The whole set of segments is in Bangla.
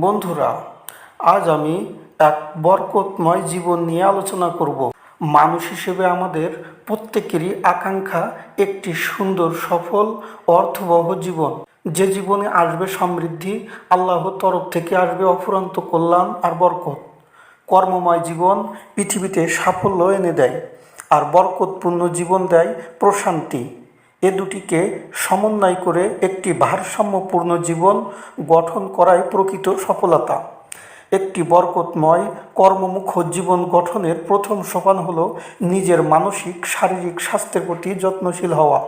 বন্ধুরা, আজ আমি এক বরকতময় জীবন নিয়ে আলোচনা করব। মানুষ হিসেবে আমাদের প্রত্যেকেরই আকাঙ্ক্ষা একটি সুন্দর, সফল, অর্থবহ জীবন। যে জীবনে আসবে সমৃদ্ধি, আল্লাহর তরফ থেকে আসবে অফুরন্ত কল্যাণ আর বরকত। কর্মময় জীবন পৃথিবীতে সাফল্য এনে দেয়, আর বরকতপূর্ণ জীবন দেয় প্রশান্তি। এ দুটিকে সমন্বয় করে একটি ভারসাম্যপূর্ণ জীবন গঠন করাই প্রকৃত সফলতা। একটি বরকতময় কর্মমুখর জীবন গঠনের প্রথম সোপান হলো নিজের মানসিক শারীরিক স্বাস্থ্যের প্রতি যত্নশীল হওয়া।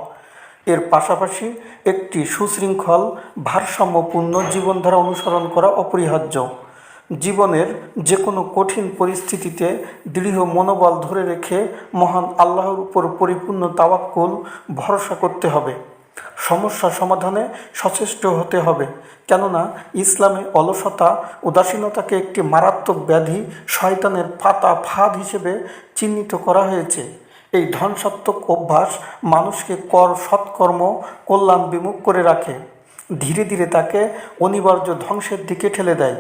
এর পাশাপাশি একটি সুশৃঙ্খল ভারসাম্যপূর্ণ জীবনধারা অনুসরণ করা অপরিহার্য। জীবনের যে কোনো কঠিন পরিস্থিতিতে দৃঢ় মনোবল ধরে রেখে মহান আল্লাহর উপর পরিপূর্ণ তাওয়াক্কুল ভরসা করতে হবে। সমস্যা সমাধানে সচেষ্ট হতে হবে, কেননা ইসলামে অলসতা, উদাসীনতাকে একটি মারাত্মক ব্যাধি, শয়তানের ফাঁদ হিসেবে চিহ্নিত করা হয়েছে। এই ধ্বংসাত্মক অভ্যাস মানুষকে সৎকর্ম, কল্যাণ বিমুখ করে রাখে, ধীরে ধীরে তাকে অনিবার্য ধ্বংসের দিকে ঠেলে দেয়।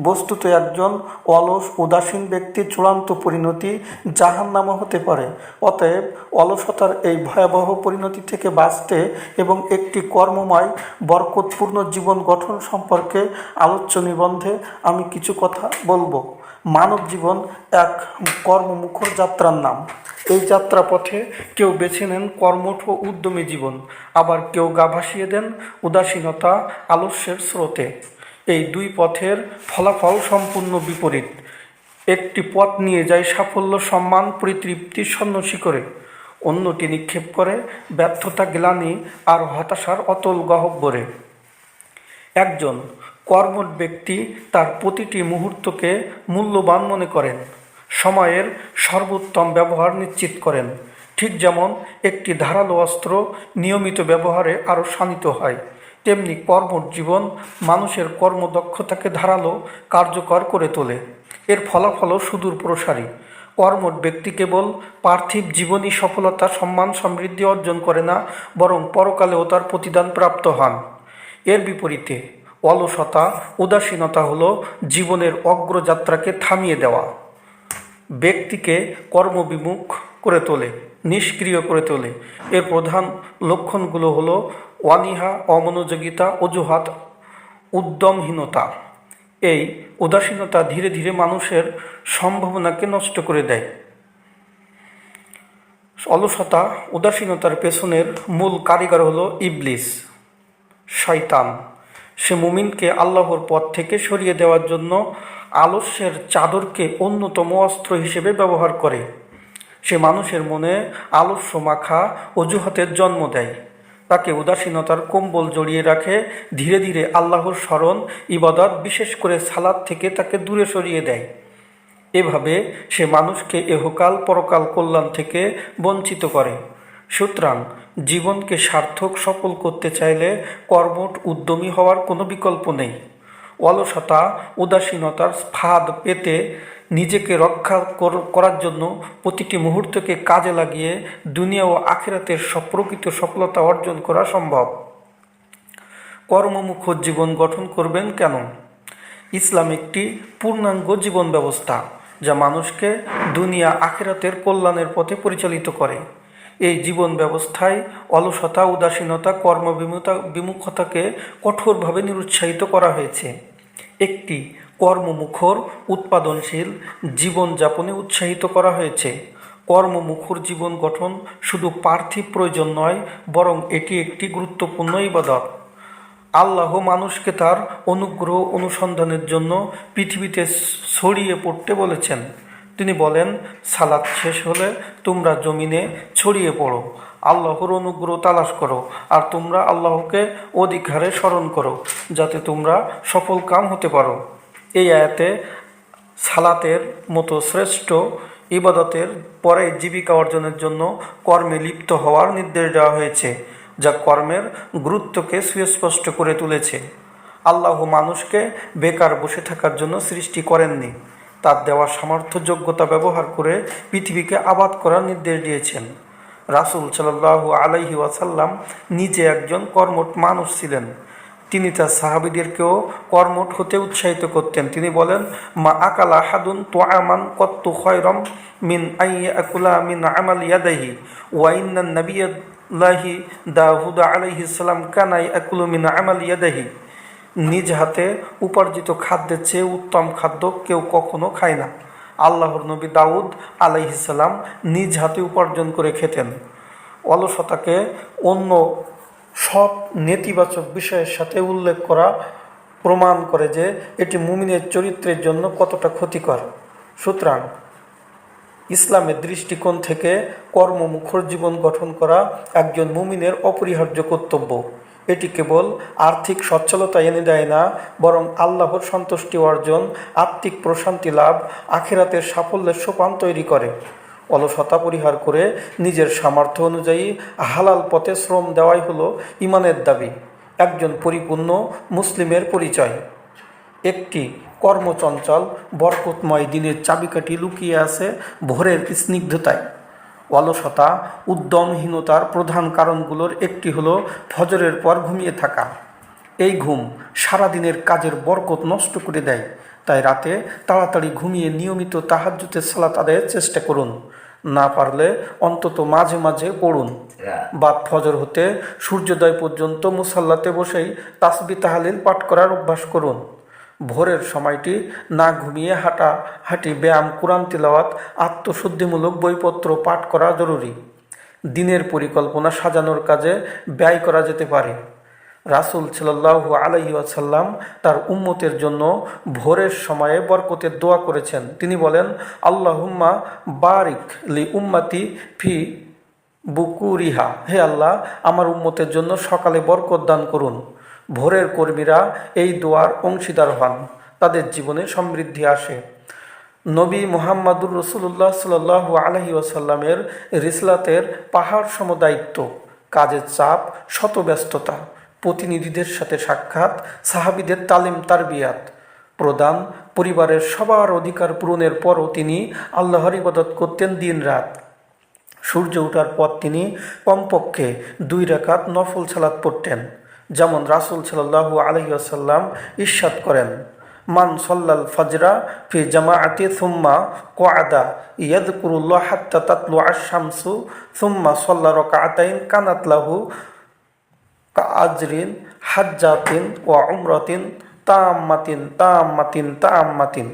বস্তুত একজন অলস, উদাসীন ব্যক্তির চূড়ান্ত পরিণতি জাহান্নামও হতে পারে। অতএব অলসতার এই ভয়াবহ পরিণতি থেকে বাঁচতে এবং একটি কর্মময় বরকতপূর্ণ জীবন গঠন সম্পর্কে আলোচ্য নিবন্ধে আমি কিছু কথা বলবো। মানব জীবন এক কর্মমুখর যাত্রার নাম। এই যাত্রাপথে কেউ বেছে নেন কর্মঠ ও উদ্যমী জীবন, আবার কেউ গা ভাসিয়ে দেন উদাসীনতা, আলস্যের স্রোতে। এই দুই পথের ফলাফল সম্পূর্ণ বিপরীত। একটি পথ নিয়ে যায় সাফল্য, সম্মান, পরিতৃপ্তির স্বর্ণশিখরে, অন্যটি নিক্ষেপ করে ব্যর্থতা, গ্লানি আর হতাশার অতল গহ্বরে। একজন কর্মঠ ব্যক্তি তার প্রতিটি মুহূর্তকে মূল্যবান মনে করেন, সময়ের সর্বোত্তম ব্যবহার নিশ্চিত করেন। ঠিক যেমন একটি ধারালো অস্ত্র নিয়মিত ব্যবহারে আরও শানিত হয়, তেমনি কর্মঠ জীবন মানুষের কর্মদক্ষতাকে ধারালো, কার্যকর করে তোলে। এর ফলাফলও সুদূর প্রসারী। কর্মঠ ব্যক্তি কেবল পার্থিব জীবনী সফলতা, সম্মান, সমৃদ্ধি অর্জন করে না, বরং পরকালেও তার প্রতিদান প্রাপ্ত হন। এর বিপরীতে অলসতা, উদাসীনতা হলো জীবনের অগ্রযাত্রাকে থামিয়ে দেওয়া, ব্যক্তিকে কর্মবিমুখ করে তোলে, নিষ্ক্রিয় করে তোলে। এর প্রধান লক্ষণগুলো হলো অনীহা, অমনোযোগিতা, অজুহাত, উদ্যমহীনতা। এই উদাসীনতা ধীরে ধীরে মানুষের সম্ভাবনাকে নষ্ট করে দেয়। অলসতা, উদাসীনতার পেছনের মূল কারিগর হলো ইবলিস, শয়তান। সে মুমিনকে আল্লাহর পথ থেকে সরিয়ে দেওয়ার জন্য আলস্যের চাদরকে অন্যতম অস্ত্র হিসেবে ব্যবহার করে। সে মানুষের মনে আলস্য মাখা অজুহাতের জন্ম দেয়, তাকে উদাসীনতার কম্বল জড়িয়ে রাখে, ধীরে ধীরে আল্লাহর স্মরণ, ইবাদত, বিশেষ করে সালাত থেকে তাকে দূরে সরিয়ে দেয়। এভাবে সে মানুষকে এহকাল পরকাল কল্যাণ থেকে বঞ্চিত করে। সুতরাং জীবনকে সার্থক, সফল করতে চাইলে কর্মঠ, উদ্যমী হওয়ার কোনো বিকল্প নেই। অলসতা, উদাসীনতার ফাঁদ পেতে নিজেকে রক্ষা করার জন্য প্রতিটি মুহূর্তকে কাজে লাগিয়ে দুনিয়া ও আখিরাতের প্রকৃত সফলতা অর্জন করা সম্ভব। কর্মমুখর জীবন গঠন করবেন কেন? ইসলাম একটি পূর্ণাঙ্গ জীবন ব্যবস্থা, যা মানুষকে দুনিয়া আখিরাতের কল্যাণের পথে পরিচালিত করে। এই জীবন ব্যবস্থায় অলসতা, উদাসীনতা, বিমুখতাকে কঠোরভাবে নিরুৎসাহিত করা হয়েছে। একটি কর্মমুখর, উৎপাদনশীল জীবনযাপনে উৎসাহিত করা হয়েছে। কর্মমুখর জীবন গঠন শুধু পার্থিব প্রয়োজন নয়, বরং এটি একটি গুরুত্বপূর্ণ ইবাদত। আল্লাহ মানুষকে তার অনুগ্রহ অনুসন্ধানের জন্য পৃথিবীতে ছড়িয়ে পড়তে বলেছেন। তিনি বলেন, সালাত শেষ হলে তোমরা জমিনে ছড়িয়ে পড়ো, আল্লাহর অনুগ্রহ তালাশ করো, আর তোমরা আল্লাহকে অধিক হারে স্মরণ করো, যাতে তোমরা সফল কাম হতে পারো। এই আয়াতে সালাতের মতো শ্রেষ্ঠ ইবাদতের পরে জীবিকা অর্জনের জন্য কর্মে লিপ্ত হওয়ার নির্দেশ দেওয়া হয়েছে, যা কর্মের গুরুত্বকে সুস্পষ্ট করে তুলেছে। আল্লাহ মানুষকে বেকার বসে থাকার জন্য সৃষ্টি করেননি, তার দেওয়া সামর্থ্য, যোগ্যতা ব্যবহার করে পৃথিবীকে আবাদ করার নির্দেশ দিয়েছেন। রাসূল সাল্লাল্লাহু আলাইহি ওয়াসাল্লাম নিজে একজন কর্মঠ মানুষ ছিলেন। তিনি তার সাহাবীদেরকেও কর্মঠ হতে উৎসাহিত করতেন। তিনি বলেন, মা আকালা হাদুন তো আমান কত্তু খয়রম মিন আইয়া আকুলা মিন আমাল ইয়াদাহি ওয়াইন্নান নবিয়াল্লাহি দাউদ আলাইহিস সালাম কানাই আকুলু মিন আমাল ইয়াদাহি। নিজ হাতে উপার্জিত খাদ্যের চেয়ে উত্তম খাদ্য কেউ কখনো খায় না। আল্লাহর নবী দাউদ আলাইহিস সালাম নিজ হাতে উপার্জন করে খেতেন। অলসতাকে অন্য সব নেতিবাচক বিষয়ের সাথে উল্লেখ করা প্রমাণ করে যে এটি মুমিনের চরিত্রের জন্য কতটা ক্ষতিকর। সুতরাং ইসলামের দৃষ্টিকোণ থেকে কর্মমুখর জীবন গঠন করা একজন মুমিনের অপরিহার্য কর্তব্য। এটি কেবল আর্থিক সচ্ছলতা এনে দেয় না, বরং আল্লাহর সন্তুষ্টি অর্জন, আত্মিক প্রশান্তি লাভ, আখিরাতের সাফল্যের সোপান তৈরি করে। অলসতা পরিহার করে নিজের সামর্থ্য অনুযায়ী হালাল পথে শ্রম দেওয়াই হলো ইমানের দাবি, একজন পরিপূর্ণ মুসলিমের পরিচয়। একটি কর্মচঞ্চল বরকতময় দিনের চাবিকাঠি লুকিয়ে আছে ভোরের স্নিগ্ধতায়। অলসতা উদ্যমহীনতার প্রধান কারণগুলোর একটি হলো ফজরের পর ঘুমিয়ে থাকা। এই ঘুম সারাদিনের কাজের বরকত নষ্ট করে দেয়। তাই রাতে তাড়াতাড়ি ঘুমিয়ে নিয়মিত তাহাজ্জুদের সালাত আদায়ের চেষ্টা করুন। না পারলে অন্তত মাঝে মাঝে পড়ুন। বাদ ফজর হতে সূর্যোদয় পর্যন্ত মুসাল্লাতে বসেই তাসবিহ তাহলিল পাঠ করার অভ্যাস করুন। ভোরের সময়টি না ঘুমিয়ে হাঁটাহাঁটি, ব্যায়াম, কোরআন তিলাওয়াত, আত্মশুদ্ধিমূলক বইপত্র পাঠ করা জরুরি। দিনের পরিকল্পনা সাজানোর কাজে ব্যয় করা যেতে পারে। রাসূল সাল্লাল্লাহু আলাইহি ওয়াসাল্লাম তার উম্মতের জন্য ভোরের সময়ে বরকতের দোয়া করেছেন। তিনি বলেন, আল্লাহুম্মা বারিক লি উম্মতি ফি বুকুরিহা। হে আল্লাহ, আমার উম্মতের জন্য সকালে বরকত দান করুন। ভোরের কর্মীরা এই দোয়ার অংশীদার হন, তাদের জীবনে সমৃদ্ধি আসে। নবী মুহাম্মাদুর রাসূলুল্লাহ সাল্লাল্লাহু আলাইহি ওয়াসাল্লামের রিসলাতের পাহাড় সম দায়িত্ব, কাজের চাপ, শত ব্যস্ততা, প্রতিনিধিদের সাথে সাক্ষাৎ, সাহাবীদের তালিম তারবিয়াত প্রদান, পরিবারের সবার অধিকার পূরণের পরও তিনি আল্লাহর ইবাদত করতেন দিন রাত। সূর্য ওঠার পর তিনি কমপক্ষে 2 রাকাত নফল সালাত পড়তেন। যেমন রাসূল সাল্লাল্লাহু আলাইহি ওয়াসাল্লাম ইরশাদ করেন, মান সাল্লাল ফাজরা ফি জামাআতি সুম্মা ক্বাদা ইয়াযকুরুল্লাহ হাত্তা তাতলু আশ-শামসু সুম্মা সাল্লা রাকাতাইন কানাত লাহু কাআজরিন হাজ্জাতিন ওয়া উমরাতিন তাম্মাতিন তাম্মাতিন তাম্মাতিন।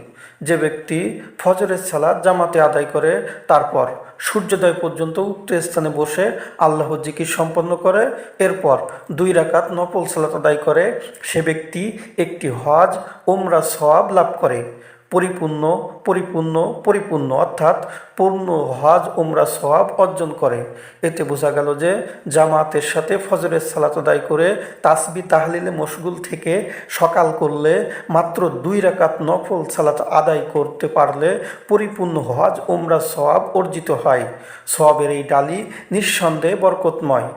যে ব্যক্তি ফজরের সালাত জামাতে আদায় করে তারপর সূর্যোদয় পর্যন্ত উক্ত স্থানে বসে আল্লাহ জিকির সম্পন্ন করে, এরপর 2 রাকাত নফল সালাত আদায় করে, সে ব্যক্তি একটি হজ উমরা সওয়াব লাভ করে। পরিপূর্ণ পরিপূর্ণ পরিপূর্ণ অর্থাৎ পূর্ণ হজ উমরা সওয়াব অর্জন করে। এতে বোঝা গেল যে জামাতের সাথে ফজরের সালাত আদায় করে তাসবিহ তাহলিলে মশগুল থেকে সকাল করলে, মাত্র 2 রাকাত নফল সালাত আদায় করতে পারলে পরিপূর্ণ হজ উমরা সওয়াব অর্জিত হয়। সওয়াবের এই ডালি নিঃসন্দেহে বরকতময়।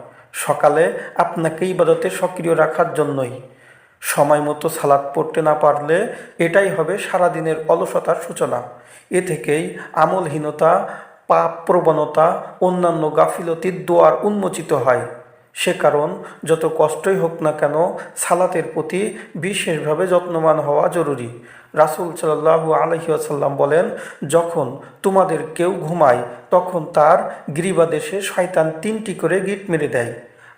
সকালে আপনাকে ইবাদতে সক্রিয় রাখার জন্যই। সময় মতো সালাত পড়তে না পারলে এটাই হবে সারাদিনের অলসতার সূচনা। এ থেকেই আমলহীনতা, পাপ প্রবণতা, অন্যান্য গাফিলতির দুয়ার উন্মোচিত হয়। সে কারণ যত কষ্টই হোক না কেন সালাতের প্রতি বিশেষভাবে যত্নবান হওয়া জরুরি। রাসূল সাল্লাল্লাহু আলাইহি ওয়াসাল্লাম বলেন, যখন তোমাদের কেউ ঘুমায় তখন তার গ্রীবাদেশে শয়তান 3টি করে গিট মেরে দেয়,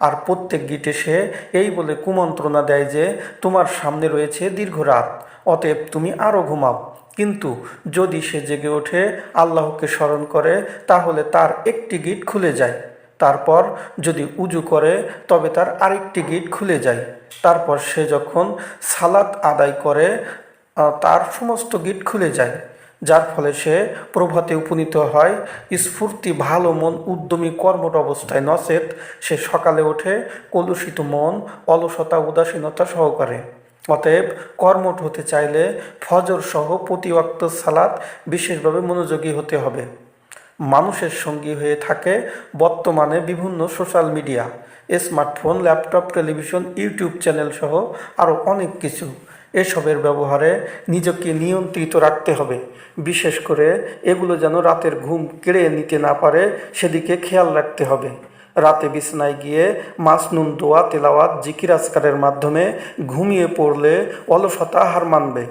আর প্রত্যেক গিটে সে এই বলে কুমন্ত্রণা দেয় যে তোমার সামনে রয়েছে দীর্ঘ রাত, অতএব তুমি আরও ঘুমাও। কিন্তু যদি সে জেগে ওঠে আল্লাহকে স্মরণ করে তাহলে তার একটি গিট খুলে যায়। তারপর যদি উজু করে তবে তার আরেকটি গিট খুলে যায়। তারপর সে যখন সালাত আদায় করে তার সমস্ত গিট খুলে যায়, যার ফলে সে প্রভাতে উপনীত হয় স্ফূর্তি, ভালো মন, উদ্যমী কর্মঠ অবস্থায়। নচেত সে সকালে ওঠে কলুষিত মন, অলসতা, উদাসীনতা সহকারে। অতএব কর্মঠ হতে চাইলে ফজর সহ প্রতি ওয়াক্ত সালাত বিশেষভাবে মনোযোগী হতে হবে। মানুষের সঙ্গী হয়ে থাকে বর্তমানে বিভিন্ন social media, smartphone, laptop, television, YouTube channel সহ আরও অনেক কিছু। এসবের ব্যবহারে নিজেকে নিয়ন্ত্রিত রাখতে হবে। বিশেষ করে এগুলো যেন রাতের ঘুম কেড়ে নিতে না পারে সেদিকে খেয়াল রাখতে হবে। রাতে বিছানায় গিয়ে মাসনুন দোয়া তেলাওয়াত জিকির আজকারের মাধ্যমে ঘুমিয়ে পড়লে অলসতা হার মানবে,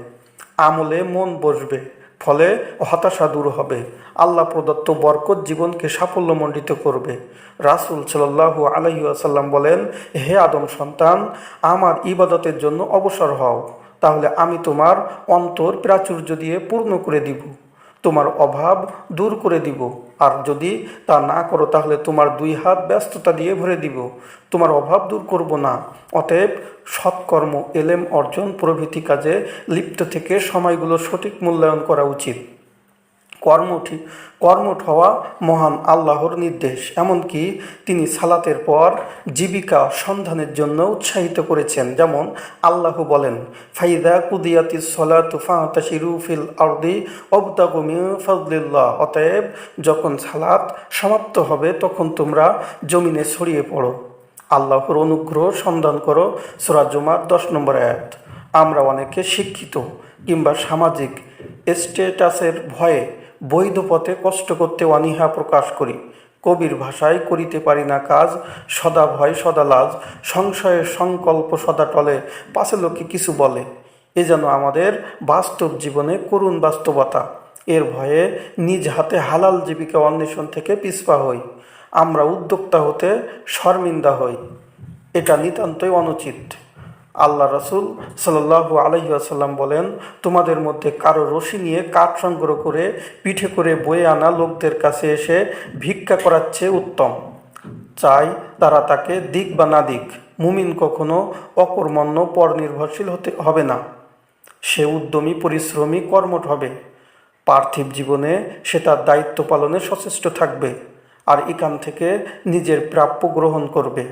আমলে মন বসবে, ফলে হতাশা দূর হবে। আল্লাহ প্রদত্ত বরকত জীবনকে সাফল্যমণ্ডিত করবে। রাসূল সাল্লাল্লাহু আলাইহি ওয়াসাল্লাম বলেন, হে আদম সন্তান, আমার ইবাদতের জন্য অবসর হও, তাহলে আমি তোমার অন্তর প্রাচুর্য দিয়ে পূর্ণ করে দিব, তোমার অভাব দূর করে দিব। আর যদি তা না করো তাহলে তোমার দুই হাত ব্যস্ততা দিয়ে ভরে দিব, তোমার অভাব দূর করব না। অতএব সৎকর্ম, এলেম অর্জন প্রভৃতি কাজে লিপ্ত থেকে সময়গুলো সঠিক মূল্যায়ন করা উচিত। কর্মঠ হওয়া মহান আল্লাহর নির্দেশ। এমনকি তিনি সালাতের পর জীবিকা সন্ধানের জন্য উৎসাহিত করেছেন। যেমন আল্লাহ বলেন, ফাইদা কুদিয়াতিস সলাতু ফান্তাশিরু ফিল আরদি ওয়াবতাগু মিন ফাদলিল্লাহ। অতএব যখন সালাত সমাপ্ত হবে তখন তোমরা জমিনে ছড়িয়ে পড়ো, আল্লাহর অনুগ্রহ সন্ধান করো। সূরা জুমার 10 নম্বর আয়াত। আমরা অনেকে শিক্ষিত কিংবা সামাজিক স্ট্যাটাসের ভয়ে বৈধ পথে কষ্ট করতে অনীহা প্রকাশ করি। কবির ভাষায়, করিতে পারি না কাজ, সদা ভয় সদা লাজ, সংশয়ের সংকল্প সদা টলে, পাছে লোকে কিছু বলে। এ যেন আমাদের বাস্তব জীবনে করুণ বাস্তবতা। এর ভয়ে নিজ হাতে হালাল জীবিকা অন্বেষণ থেকে পিছপা হই। আমরা উদ্যোক্তা হতে শর্মিন্দা হই। এটা নিতান্তই অনুচিত। আল্লাহ রাসূল সাল্লাল্লাহু আলাইহি ওয়াসাল্লাম বলেন, তোমাদের মধ্যে কারো রশি নিয়ে কাঠ সংগ্রহ করে পিঠে করে বয়ে আনা লোকদের কাছে এসে ভিক্ষা করার চেয়ে উত্তম। চাই তারা তাকে দিক বা না দিক, মুমিন কখনো অকর্মণ্য পরনির্ভরশীল হবে না। সে উদ্যমী, পরিশ্রমী, কর্মঠ হবে। পার্থিব জীবনে সে তার দায়িত্ব পালনে সচেষ্ট থাকবে, আর এখান থেকে নিজের প্রাপ্য গ্রহণ করবে,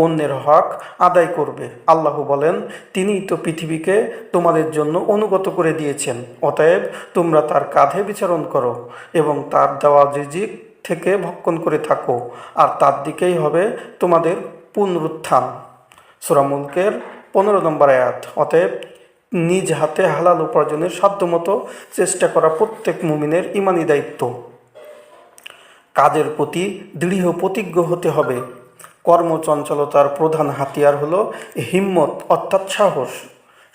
অন্যের হক আদায় করবে। আল্লাহ বলেন, তিনিই তো পৃথিবীকে তোমাদের জন্য অনুগত করে দিয়েছেন। অতএব তোমরা তার কাঁধে বিচরণ করো এবং তার দেওয়া রিজিক থেকে ভক্ষণ করে থাকো, আর তার দিকেই হবে তোমাদের পুনরুত্থান। সূরা মুলকের 15 নম্বর আয়াত। অতএব নিজ হাতে হালাল উপার্জনের সাধ্যমতো চেষ্টা করা প্রত্যেক মুমিনের ঈমানি দায়িত্ব। কাজের প্রতি দৃঢ় প্রতিজ্ঞ হতে হবে। কর্মচঞ্চলতার প্রধান হাতিয়ার হলো হিম্মত, অর্থাৎ সাহস।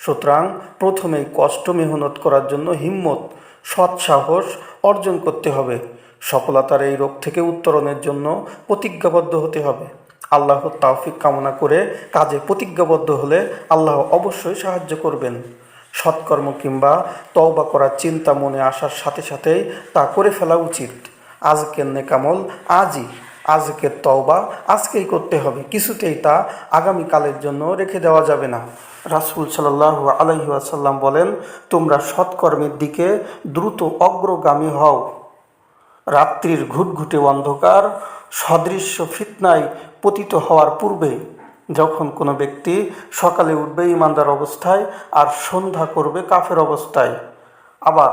সুতরাং প্রথমেই কষ্ট মেহনত করার জন্য হিম্মত, সৎ সাহস অর্জন করতে হবে। সফলতার এই রোগ থেকে উত্তরণের জন্য প্রতিজ্ঞাবদ্ধ হতে হবে। আল্লাহর তৌফিক কামনা করে কাজে প্রতিজ্ঞাবদ্ধ হলে আল্লাহ অবশ্যই সাহায্য করবেন। সৎকর্ম কিংবা তওবা করার চিন্তা মনে আসার সাথে সাথেই তা করে ফেলা উচিত। আজকের নেকামল আজই, আজকের তওবা আজকেই করতে হবে, কিছুতেই তা আগামীকালের জন্য রেখে দেওয়া যাবে না। রাসূল সাল্লাল্লাহু আলাইহি ওয়াসাল্লাম বলেন, তোমরা সৎকর্মের দিকে দ্রুত অগ্রগামী হও। রাত্রির ঘুটঘুটে অন্ধকার সদৃশ্য ফিতনায় পতিত হওয়ার পূর্বে, যখন কোনো ব্যক্তি সকালে উঠবে ইমানদার অবস্থায় আর সন্ধ্যা করবে কাফের অবস্থায়, আবার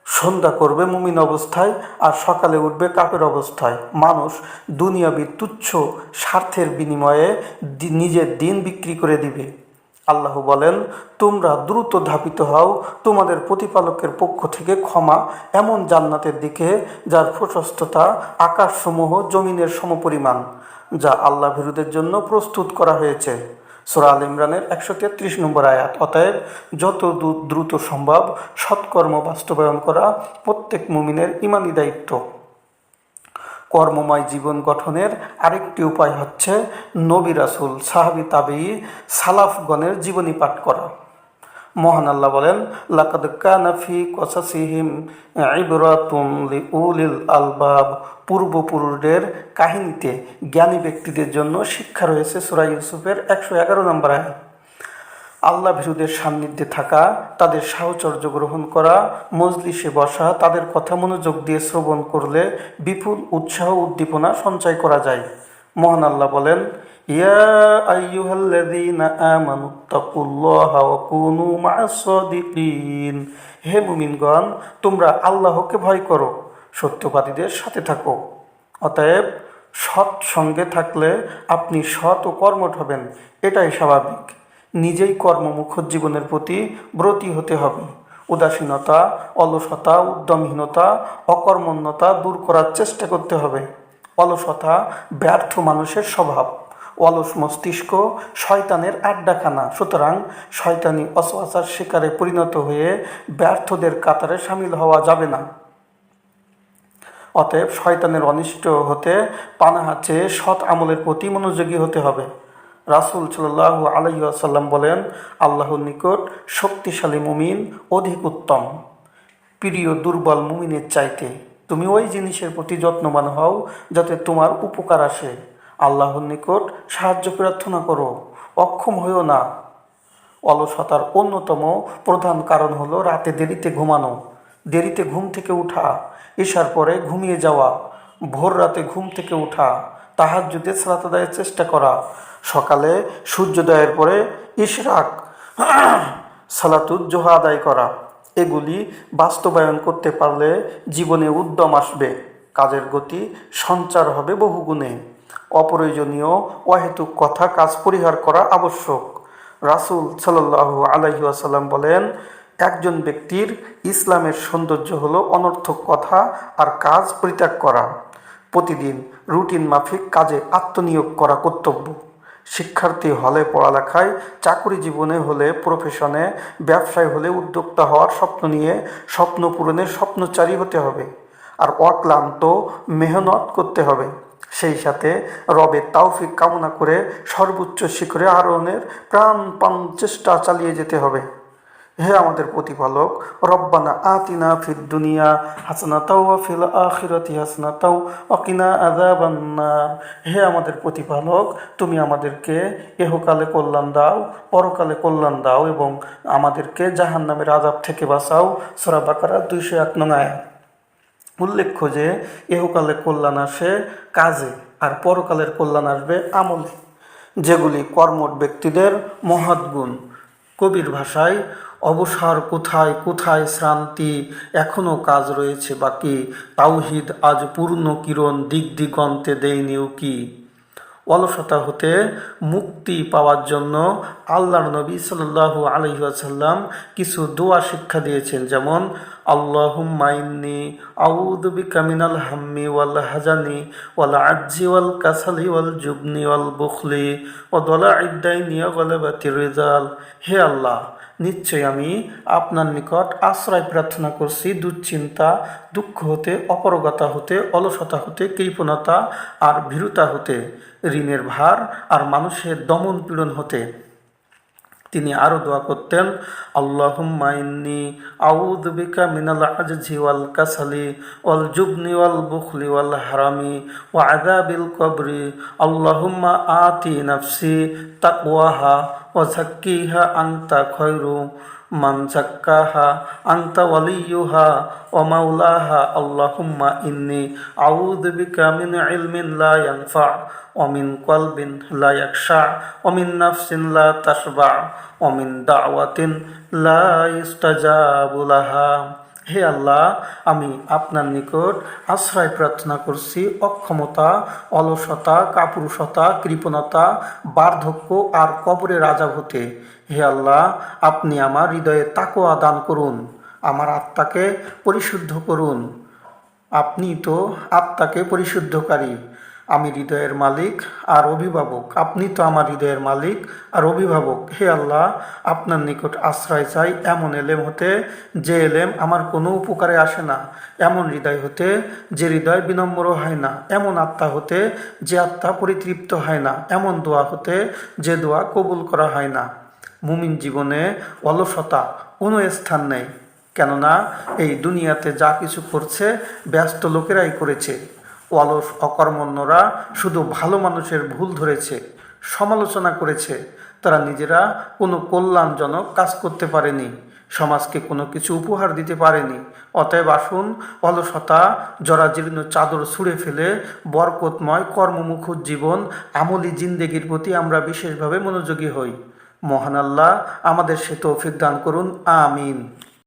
সন্ধ্যা করবে মুমিন অবস্থায় আর সকালে উঠবে কাফের অবস্থায়, মানুষ দুনিয়াবি তুচ্ছ স্বার্থের বিনিময়ে নিজের দিন বিক্রি করে দিবে। আল্লাহ বলেন, তোমরা দ্রুত ধাবিত হও তোমাদের প্রতিপালকের পক্ষ থেকে ক্ষমা এমন জান্নাতের দিকে যার প্রশস্ততা আকাশসমূহ জমিনের সমপরিমাণ, যা আল্লাহ ভীরুদের জন্য প্রস্তুত করা হয়েছে। সূরা আল ইমরানের 133 নম্বর আয়াত। অতএব যত দ্রুত সম্ভব সৎকর্ম বাস্তবায়ন করা প্রত্যেক মুমিনের ঈমানি দায়িত্ব। কর্মময় জীবন গঠনের আরেকটি উপায় হচ্ছে নবী রাসূল, সাহাবী, তাবেঈ, সালাফগণের জীবনী পাঠ করা। মহান আল্লাহ বলেন, লাকাদ কানা ফি কসাসিহিম ইবরাতুন লিউলিল আলবাব। পূর্বপুরুষদের কাহিনীতে জ্ঞানী ব্যক্তিদের জন্য শিক্ষা রয়েছে। সূরা ইউসুফের 111 নম্বর আয়াত। আল্লাহ ভীরুদের সান্নিধ্যে থাকা, তাদের সাহচর্য গ্রহণ করা, মজলিসে বসা, তাদের কথা মনোযোগ দিয়ে শ্রবণ করলে বিপুল উৎসাহ উদ্দীপনা সঞ্চয় করা যায়। মহান আল্লাহ বলেন, ইয়া আইয়ুহাল্লাযীনা আমানুত্তাকুল্লাহা ওয়া কুনু মা'আস সাদিকিন। হে মুমিনগণ, তোমরা আল্লাহকে ভয় করো, সত্যবাদীদের সাথে থাকো। অতএব সৎ সঙ্গে থাকলে আপনি সৎ ও কর্মঠ হবেন, এটাই স্বাভাবিক। নিজেই কর্মমুখর জীবনের প্রতি ব্রতী হতে হবে। উদাসীনতা, অলসতা, উদ্যমহীনতা, অকর্মণ্যতা দূর করার চেষ্টা করতে হবে। অলসতা ব্যর্থ মানুষের স্বভাব। অলস মস্তিষ্ক শয়তানের আড্ডাখানা। সুতরাং শয়তানি অসওয়াসার শিকারে পরিণত হয়ে ব্যর্থদের কাতারে সামিল হওয়া যাবে না। অতএব শয়তানের অনিষ্ট হতে পানাহা চেয়ে সৎ আমলের প্রতি মনোযোগী হতে হবে। রাসূল সাল্লাল্লাহু আলাইহি ওয়াসাল্লাম বলেন, আল্লাহর নিকট শক্তিশালী মুমিন অধিক উত্তম, প্রিয় দুর্বল মুমিনের চাইতে। তুমি ওই জিনিসের প্রতি যত্নবান হও যাতে তোমার উপকার আসে। আল্লাহর নিকট সাহায্য প্রার্থনা করো, অক্ষম হইও না। অলসতার অন্যতম প্রধান কারণ হলো রাতে দেরিতে ঘুমানো, দেরিতে ঘুম থেকে উঠা, ঈশার পরে ঘুমিয়ে যাওয়া, ভোর রাতে ঘুম থেকে উঠা, তাহাজ্জুদে সালাত আদায়ের চেষ্টা করা, সকালে সূর্যোদয়ের পরে ইশরাক সালাতুজ জোহা আদায় করা। এগুলি বাস্তবায়ন করতে পারলে জীবনে উদ্যম আসবে, কাজের গতি সঞ্চার হবে বহুগুণে। অপ্রয়োজনীয় অহেতুক কথা কাজ পরিহার করা আবশ্যক। রাসূল সাল্লাল্লাহু আলাইহি ওয়াসাল্লাম বলেন, একজন ব্যক্তির ইসলামের সৌন্দর্য হলো অনর্থক কথা আর কাজ পরিত্যাগ করা। প্রতিদিন রুটিন মাফিক কাজে আত্মনিয়োগ করা কর্তব্য। শিক্ষার্থী হলে পড়ালেখায়, চাকরি জীবনে হলে প্রফেশনে, ব্যবসায় হলে উদ্যোক্তা হওয়ার স্বপ্ন নিয়ে স্বপ্ন পূরণের স্বপ্নচারী হতে হবে আর অক্লান্ত মেহনত করতে হবে। সেই সাথে রবের তাওফিক কামনা করে সর্বোচ্চ শিখরে আরোহণের প্রাণপণ চেষ্টা চালিয়ে যেতে হবে। হে আমাদের প্রতিপালক, রব্বানা আতিনা ফিদ দুনিয়া হাসানাতাও ওয়া ফিল আখিরাতি হাসানাতাও ওয়া কিনা আযাবান্নার। হে আমাদের প্রতিপালক, তুমি আমাদেরকে ইহকালে কল্যাণ দাও, পরকালে কল্যাণ দাও এবং আমাদেরকে জাহান্নামের আযাব থেকে বাঁচাও। সূরা বাকারা 201 নং আয়াত। উল্লেখ্য যে ইহকালে কল্যাণ আসে কাজে আর পরকালের কল্যাণ আসবে আমলে, যেগুলি কর্মঠ ব্যক্তিদের মহৎ গুণ। কবির ভাষায়, অবসর কোথায় কোথায় শ্রান্তি, এখনও কাজ রয়েছে বাকি, তাওহীদ আজ পূর্ণ কিরণ দিক দিগন্তে দেয়নি উকি। অলসতা হতে মুক্তি পাওয়ার জন্য আল্লাহর নবী সাল্লাল্লাহু আলাইহি ওয়াসাল্লাম কিছু দোয়া শিক্ষা দিয়েছেন, যেমন আল্লাহুম্মা ইন্নী আউযু বিকা মিনাল হাম্মি ওয়াল হাজানি ওয়াল আজ্জি ওয়াল কাসালি ওয়াল জুবনি ওয়াল বুখলি ওয়া দালাইদ দাইনি ওয়া গালাবাতির রিজাল। হে আল্লাহ, নিশ্চয় আমি আপনার নিকট আশ্রয় প্রার্থনা করছি দুশ্চিন্তা, দুঃখ হতে, অপারগতা হতে, অলসতা হতে, কৃপণতা আর ভীরুতা হতে, ঋণের ভার আর মানুষের দমন পীড়ন হতে। তিনি আরও দোয়া করতেন, আল্লাহুম্মা ইন্নী আউযু বিকা মিনাল আজজি ওয়াল কাসালি ওয়াল জুবনি ওয়াল বুখলি ওয়াল হারামি ওয়া আযাবিল কবরি। আল্লাহুম্মা আতি নাফসি তাকওয়াহা ওয়া যাক্কিহা আনতা খায়রু মান যাক্কাহা আনতা ওয়ালিয়ুহা ওয়া মাওলাহা। আল্লাহুম্মা ইন্নী আউযু বিকা মিন ইলমিন লা ইয়ানফা ওয়া মিন কলবিন লা ইয়াখশা ওয়া মিন নাফসিন লা তাশবা ওয়া মিন দাওয়াতিন লা ইস্তাজাবু লাহা। হে আল্লাহ, আমি আপনার নিকট আশ্রয় প্রার্থনা করছি অক্ষমতা, অলসতা, কাপুরুষতা, কৃপণতা, বার্ধক্য আর কবরের আযাব হতে। হে আল্লাহ, আপনি আমার হৃদয়ে তাকওয়া দান করুন, আমার আত্মাকে পরিশুদ্ধ করুন। আপনি তো আত্মাকে পরিশুদ্ধকারী। আমি হৃদয়ের মালিক আর অভিভাবক, আপনি তো আমার হৃদয়ের মালিক আর অভিভাবক। হে আল্লাহ, আপনার নিকট আশ্রয় চাই এমন এলেম হতে যে এলেম আমার কোনো উপকারে আসে না, এমন হৃদয় হতে যে হৃদয় বিনম্র হয় না, এমন আত্মা হতে যে আত্মা পরিতৃপ্ত হয় না, এমন দোয়া হতে যে দোয়া কবুল করা হয় না। মুমিন জীবনে অলসতা কোনো স্থান নেই, কেননা এই দুনিয়াতে যা কিছু করছে ব্যস্ত লোকেরাই করেছে। অলস অকর্মণ্যরা শুধু ভালো মানুষের ভুল ধরেছে, সমালোচনা করেছে। তারা নিজেরা কোনো কল্যাণজনক কাজ করতে পারেনি, সমাজকে কোনো কিছু উপহার দিতে পারেনি। অতএব আসুন অলসতা জরাজীর্ণ চাদর ছুঁড়ে ফেলে বরকতময় কর্মমুখর জীবন, আমলি জিন্দেগির প্রতি আমরা বিশেষভাবে মনোযোগী হই। মহান আল্লাহ আমাদের সে তৌফিক দান করুন, আমিন।